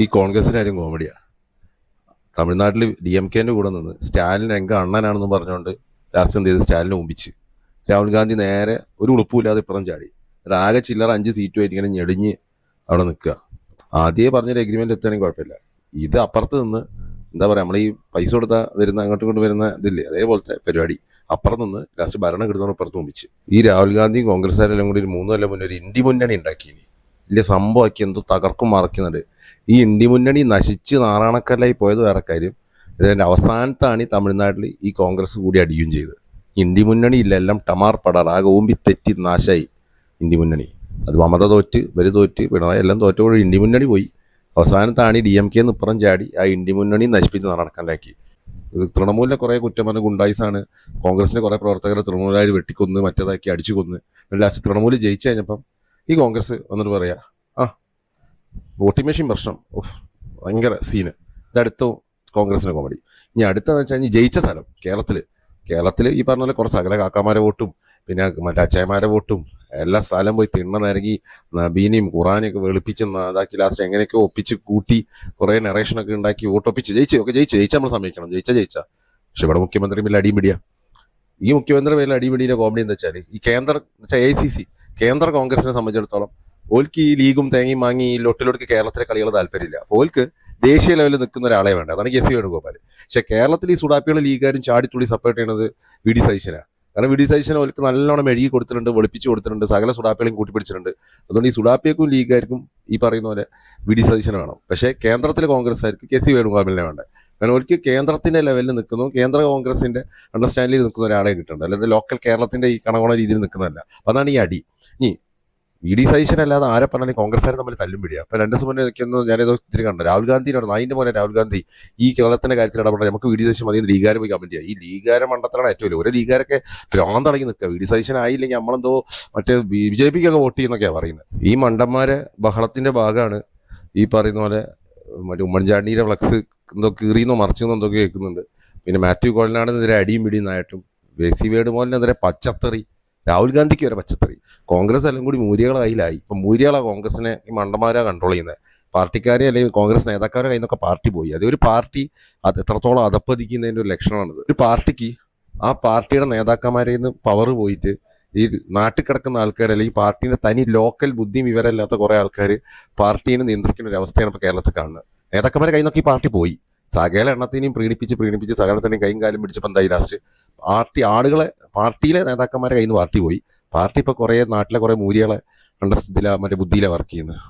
ഈ കോൺഗ്രസിൻ്റെ കാര്യം കോമഡിയാണ്. തമിഴ്നാട്ടിൽ DMKൻ്റെ കൂടെ നിന്ന് സ്റ്റാലിൻ എങ്ക അണ്ണനാണെന്ന് പറഞ്ഞുകൊണ്ട് ലാസ്റ്റ് എന്ത് ചെയ്ത് സ്റ്റാലിനെ ഒമ്പിച്ച് രാഹുൽ ഗാന്ധി നേരെ ഒരു ഉളുപ്പുമില്ലാതെ ഇപ്പുറം ചാടി. ആകെ ചില്ലറ 5 സീറ്റുമായിട്ട് ഇങ്ങനെ ഞെടിഞ്ഞ് അവിടെ നിൽക്കുക. ആദ്യമേ പറഞ്ഞൊരു എഗ്രിമെൻ്റ് എത്തുകയാണെങ്കിൽ കുഴപ്പമില്ല. ഇത് അപ്പുറത്ത് നിന്ന് എന്താ പറയുക, നമ്മൾ ഈ പൈസ കൊടുത്താൽ വരുന്ന അങ്ങോട്ടും ഇങ്ങോട്ട് വരുന്ന ഇതില്ലേ, അതേപോലത്തെ പരിപാടി. അപ്പുറത്ത് നിന്ന് ലാസ്റ്റ് ഭരണം കിട്ടുന്നവർ പുറത്ത് ഒമ്പിച്ച്. ഈ രാഹുൽ ഗാന്ധിയും കോൺഗ്രസ്സുകാരെല്ലാം കൂടി ഒരു 3 കൊല്ലം മുന്നേ ഒരു ഇന്ത്യ മുന്നണി ഉണ്ടാക്കിയിനി. വലിയ സംഭവമാക്കി എന്തോ തകർക്കും മറക്കുന്നുണ്ട്. ഈ ഇന്ത്യ മുന്നണി നശിച്ച് നാറാണക്കല്ലായി പോയത് വേറെ കാര്യം. ഇതിൻ്റെ അവസാനത്താണ് ഈ തമിഴ്നാട്ടിൽ ഈ കോൺഗ്രസ് കൂടി അടിയും ചെയ്ത്. ഇന്ത്യ മുന്നണി ഇല്ല, എല്ലാം ടമാർ പടാർ, ആകെ ഓമ്പി തെറ്റി നാശായി ഇന്ത്യ മുന്നണി. അത് മമത തോറ്റ്, ഇവര് തോറ്റ്, പിണറായി എല്ലാം തോറ്റോടെ ഇന്ത്യ മുന്നണി പോയി. അവസാനത്താണ് ഈ DMK ഇപ്പുറം ചാടി ആ ഇന്ത്യ മുന്നണി നശിപ്പിച്ച് നടക്കാനാക്കി. തൃണമൂലിലെ കുറേ കുറ്റം പറഞ്ഞ ഗുണ്ടായിസാണ്. കോൺഗ്രസിൻ്റെ കുറേ പ്രവർത്തകരെ തൃണമൂലായി വെട്ടിക്കൊന്ന് മറ്റേതാക്കി അടിച്ചു കൊന്ന്. ലാസ്റ്റ് തൃണമൂൽ ജയിച്ചു കഴിഞ്ഞപ്പം ഈ കോൺഗ്രസ് വന്നിട്ട് പറയാ, വോട്ടിംഗ് മെഷീൻ പ്രശ്നം, ഭയങ്കര സീന്. ഇതടുത്ത കോൺഗ്രസിൻ്റെ കോമഡി. ഇനി അടുത്തതെന്ന് വെച്ചാൽ ഇനി ജയിച്ച സ്ഥലം കേരളത്തിൽ ഈ പറഞ്ഞ പോലെ കുറച്ച് സകല കാക്കാമാരെ വോട്ടും പിന്നെ മറ്റേ അച്ചായമാരെ വോട്ടും എല്ലാ സ്ഥലം പോയി തിണ്ണ നിരങ്ങി നബീനെയും ഖുറാനെയൊക്കെ വെളുപ്പിച്ച് അതാക്കി ലാസ്റ്റ് എങ്ങനെയൊക്കെ ഒപ്പിച്ച് കൂട്ടി കുറേ നറേഷനൊക്കെ ഉണ്ടാക്കി വോട്ടൊപ്പിച്ച് ജയിച്ച നമ്മൾ സമ്മതിക്കണം. ജയിച്ച പക്ഷെ ഇവിടെ മുഖ്യമന്ത്രി മേലെ അടിപിടിയാ. ഈ മുഖ്യമന്ത്രി മേലെ അടിപിടിയുടെ കോമഡി എന്താ വെച്ചാൽ ഈ AICC കേന്ദ്ര കോൺഗ്രസിനെ സംബന്ധിച്ചിടത്തോളം ഓൽക്ക് ഈ ലീഗും തേങ്ങയും വാങ്ങി ഈ ലൊട്ടിലൊടുക്ക് കേരളത്തിലെ കളികൾ താല്പര്യമില്ല. ഓൽക്ക് ദേശീയ ലെവലിൽ നിൽക്കുന്ന ഒരാളെ വേണ്ട. അതാണ് KC വേണുഗോപാൽ. പക്ഷെ കേരളത്തിൽ ഈ സുഡാപ്പികൾ ലീഗുകാരും ചാടിത്തുള്ളി സപ്പോർട്ട് ചെയ്യുന്നത് VD സതീശനാണ്. കാരണം VD സതീശനെ ഓൽക്ക് നല്ലോണം എഴുതി കൊടുത്തിട്ടുണ്ട്, വെളുപ്പിച്ച് കൊടുത്തിട്ടുണ്ട്, സകല സുഡാപ്പികളെയും കൂട്ടിപ്പിടിച്ചിട്ടുണ്ട്. അതുകൊണ്ട് ഈ സുഡാപ്പിയക്കും ലീഗുകാർക്കും ഈ പറയുന്ന പോലെ VD സതീശനെ വേണം. പക്ഷേ കേന്ദ്രത്തിലെ കോൺഗ്രസ്സുകാർക്ക് KC വേണുഗോപാലിനെ വേണ്ട. കാരണം ഓൽക്ക് കേന്ദ്രത്തിന്റെ ലെവലിൽ നിൽക്കുന്നു, കേന്ദ്ര കോൺഗ്രസിന്റെ അണ്ടർസ്റ്റാൻഡിൽ നിൽക്കുന്ന ഒരാളെ കിട്ടുന്നുണ്ട്, അല്ലെങ്കിൽ ലോക്കൽ കേരളത്തിന്റെ ഈ കണകോണ രീതിയിൽ നിൽക്കുന്നതല്ല. അപ്പം അതാണ് ഈ അടി. ഇനി VD സതീശൻ അല്ലാതെ ആരെ പറഞ്ഞാൽ കോൺഗ്രസ്സുകാർ തമ്മിൽ തല്ലും പിടിക്കുക. അപ്പം 2 ദിവസം മുന്നേ എനിക്കൊന്ന് ഞാനേതോ ഇത്തിരി കണ്ടു, രാഹുൽ ഗാന്ധിനോട് അതിൻ്റെ പോലെ രാഹുൽ ഗാന്ധി ഈ കേരളത്തിന്റെ കാര്യത്തിൽ ഇടപെടാൻ നമുക്ക് VD സതീശൻ മതി ലീഗുകാർ പോയി കമന്റ് ചെയ്യുക. ഈ ലീഗുകാരെ മണ്ടത്തിലാണ് ഏറ്റവും വലിയ. ഒരു ലീഗുകാരൊക്കെ ഭ്രാന്തടങ്ങി നിൽക്കുക. VD സതീശൻ ആയില്ലെങ്കിൽ നമ്മളെന്തോ മറ്റേ BJPക്കൊക്കെ വോട്ട് ചെയ്യുന്നൊക്കെയാണ് പറയുന്നത്. ഈ മണ്ടന്മാരെ ബഹളത്തിന്റെ ഭാഗമാണ് ഈ പറയുന്ന പോലെ മറ്റേ ഉമ്മൻചാണ്ടിയുടെ ഫ്ലക്സ് എന്തോ കീറിയെന്നോ മറിച്ചെന്നോ എന്തൊക്കെ കേൾക്കുന്നുണ്ട്. പിന്നെ മാത്യു കോളനാടിനെതിരെ അടിയും പിടിയുന്നായിട്ടും KC വേണുഗോപാലിനെതിരെ പച്ചത്തറി, രാഹുൽ ഗാന്ധിക്ക് വരെ പച്ചത്തറി. കോൺഗ്രസ് എല്ലാം കൂടി മൂര്യകളെ കയ്യിലായി. ഇപ്പം മൂര്യകളാണ് കോൺഗ്രസിനെ ഈ മണ്ടന്മാരാ കൺട്രോൾ ചെയ്യുന്നത്. പാർട്ടിക്കാരെ അല്ലെങ്കിൽ കോൺഗ്രസ് നേതാക്കാരുടെ കയ്യിൽ നിന്നൊക്കെ പാർട്ടി പോയി. അതൊരു പാർട്ടി അത് എത്രത്തോളം അധപ്പതിക്കുന്നതിൻ്റെ ഒരു ലക്ഷണമാണിത്. ഒരു പാർട്ടിക്ക് ആ പാർട്ടിയുടെ നേതാക്കന്മാരിൽ നിന്ന് പവർ പോയിട്ട് ഈ നാട്ടിൽ കിടക്കുന്ന ആൾക്കാർ അല്ലെങ്കിൽ പാർട്ടീൻ്റെ തനി ലോക്കൽ ബുദ്ധിയും വിവരമില്ലാത്ത കുറേ ആൾക്കാർ പാർട്ടീനെ നിയന്ത്രിക്കുന്ന ഒരു അവസ്ഥയാണ് ഇപ്പോൾ കേരളത്തിൽ കാണുന്നത്. നേതാക്കന്മാരുടെ കയ്യിൽ നിന്നൊക്കെ ഈ പാർട്ടി പോയി. സകല എണ്ണത്തിനെയും പ്രീണിപ്പിച്ച് സകലത്തിനെയും കൈയും കാലും പിടിച്ചപ്പോൾ എന്തായി ലാസ്റ്റ് പാർട്ടിയിലെ നേതാക്കന്മാരെ കയ്യിൽ നിന്ന് പാർട്ടി പോയി. പാർട്ടി ഇപ്പോൾ കുറേ നാട്ടിലെ കുറേ മൂര്യകളെ മറ്റേ ബുദ്ധിയിലാണ് വർക്ക് ചെയ്യുന്നത്.